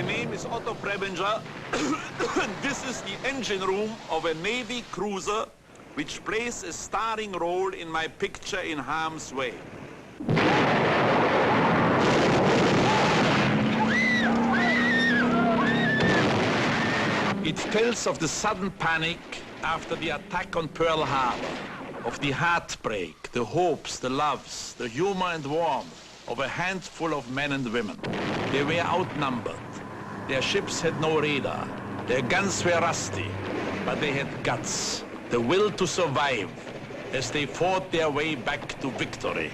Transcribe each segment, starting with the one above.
name is Auto Priminger. This is the engine room of a Navy cruiser which plays a starring role in my picture In Harm's Way. It tells of the sudden panic after the attack on Pearl Harbor, of the heartbreak, the hopes, the loves, the humor and warmth of a handful of men and women. They were outnumbered. Their ships had no radar. Their guns were rusty, but they had guts, the will to survive as they fought their way back to victory.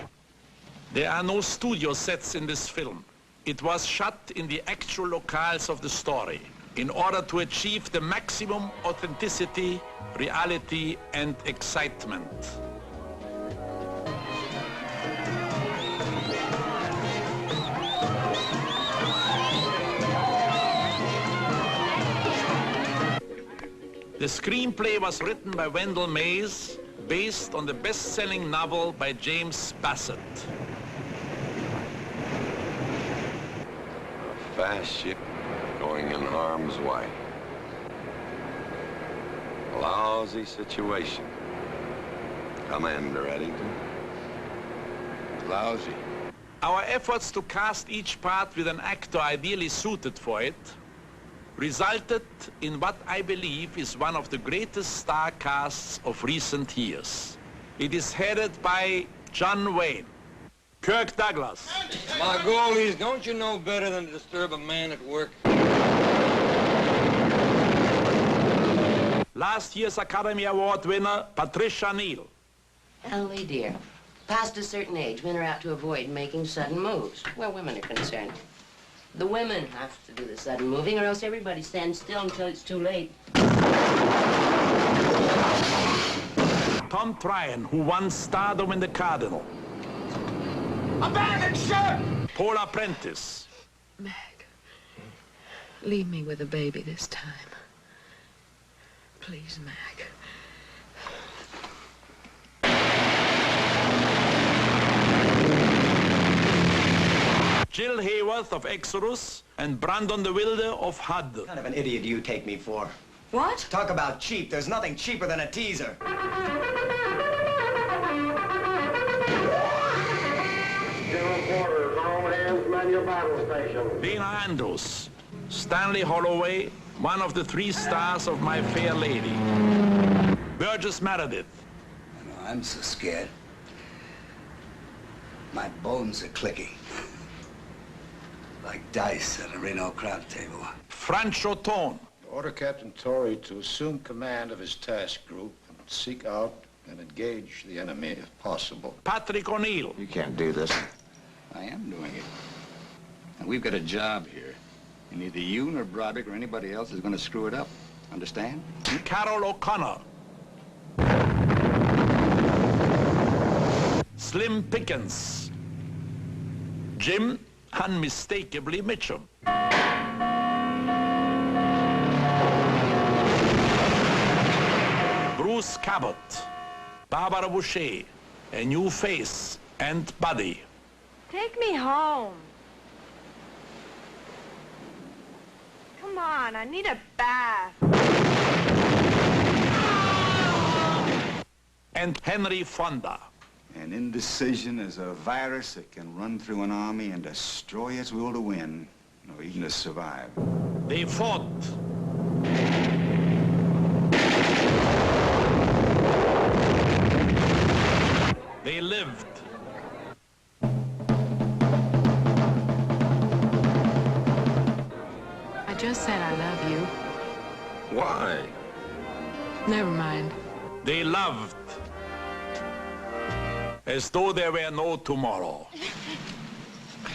There are no studio sets in this film. It was shot in the actual locales of the story in order to achieve the maximum authenticity, reality, and excitement. The screenplay was written by Wendell Mays, based on the best-selling novel by James Bassett. A fast ship going in harm's way. Lousy situation. Commander Eddington. Lousy. Our efforts to cast each part with an actor ideally suited for it resulted in what I believe is one of the greatest star casts of recent years. It is headed by John Wayne, Kirk Douglas. Margolis, don't you know better than to disturb a man at work? Last year's Academy Award winner, Patricia Neal. Ellie, dear, past a certain age, men are apt to avoid making sudden moves where women are concerned. The women have to do the sudden moving, or else everybody stands still until it's too late. Tom Tryon, who won stardom in The Cardinal. Abandon ship! Paula Prentice. Meg, leave me with the baby this time. Please, Meg. Jill Hayworth of Exodus, and Brandon the Wilder of HUD. What kind of an idiot do you take me for? What? Talk about cheap. There's nothing cheaper than a teaser. General quarters, all hands, man your battle station. Dana Andrews, Stanley Holloway, one of the 3 stars of My Fair Lady. Burgess Meredith. You know, I'm so scared. My bones are clicking. Like dice at a Reno crab table. Francho Tone. Order Captain Torrey to assume command of his task group and seek out and engage the enemy if possible. Patrick O'Neill. You can't do this. I am doing it. And we've got a job here. And neither you nor Broderick or anybody else is going to screw it up. Understand? Carol O'Connor. Slim Pickens. Jim unmistakably Mitchum. Bruce Cabot. Barbara Boucher. A new face and body. Take me home. Come on, I need a bath. And Henry Fonda. And indecision is a virus that can run through an army and destroy its will to win, or even to survive. They fought. They lived. I just said I love you. Why? Never mind. They loved. As though there were no tomorrow.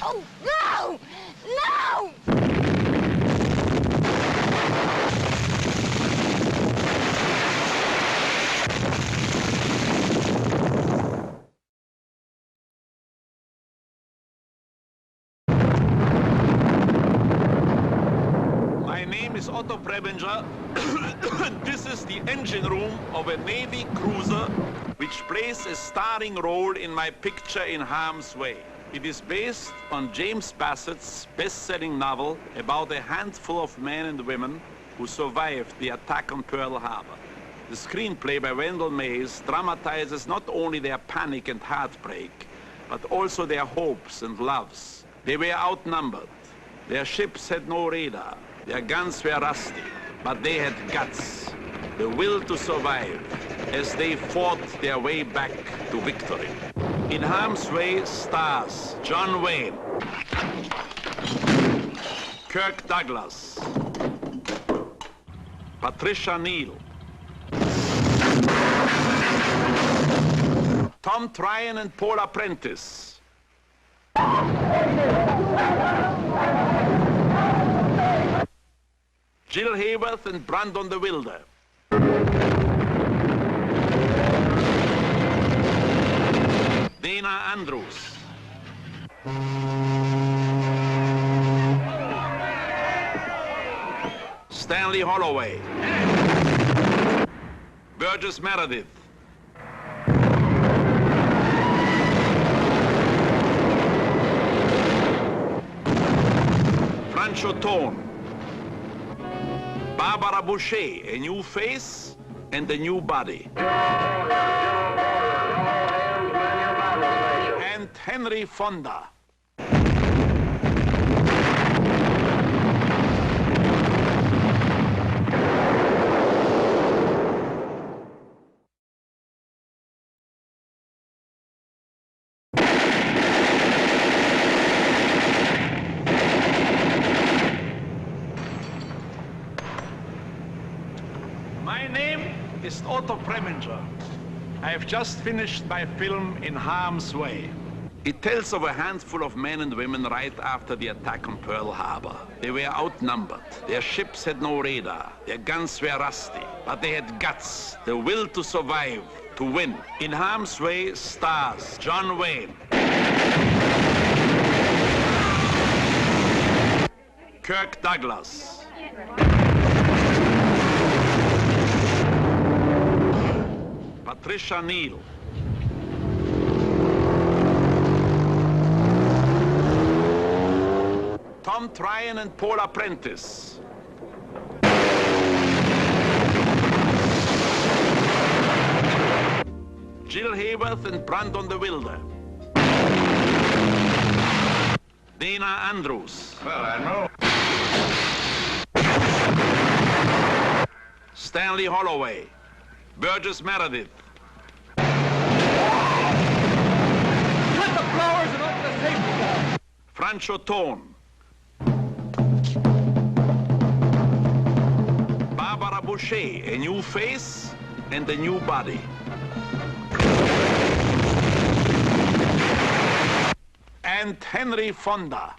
Oh, no! No! My name is Auto Priminger. This is the engine room of a Navy cruiser which plays a starring role in my picture In Harm's Way. It is based on James Bassett's best-selling novel about a handful of men and women who survived the attack on Pearl Harbor. The screenplay by Wendell Mays dramatizes not only their panic and heartbreak, but also their hopes and loves. They were outnumbered. Their ships had no radar. Their guns were rusty, but they had guts, the will to survive as they fought their way back to victory. In Harm's Way stars John Wayne, Kirk Douglas, Patricia Neal, Tom Tryon and Paula Prentice, Jill Hayworth and Brandon de Wilde, Dana Andrews, Stanley Holloway, Burgess Meredith, Francho Tone, Barbara Boucher, a new face and a new body. And Henry Fonda. My name is Auto Priminger. I have just finished my film In Harm's Way. It tells of a handful of men and women right after the attack on Pearl Harbor. They were outnumbered. Their ships had no radar. Their guns were rusty. But they had guts, the will to survive, to win. In Harm's Way stars John Wayne, Kirk Douglas, Patricia Neal, Tom Tryon and Paula Prentice, Jill Hayworth and Brandon de Wilde, Dana Andrews, Well, Admiral. Stanley Holloway, Burgess Meredith, Put the flowers and open the safety door. Francho Tone, Barbara Boucher, a new face and a new body. And Henry Fonda.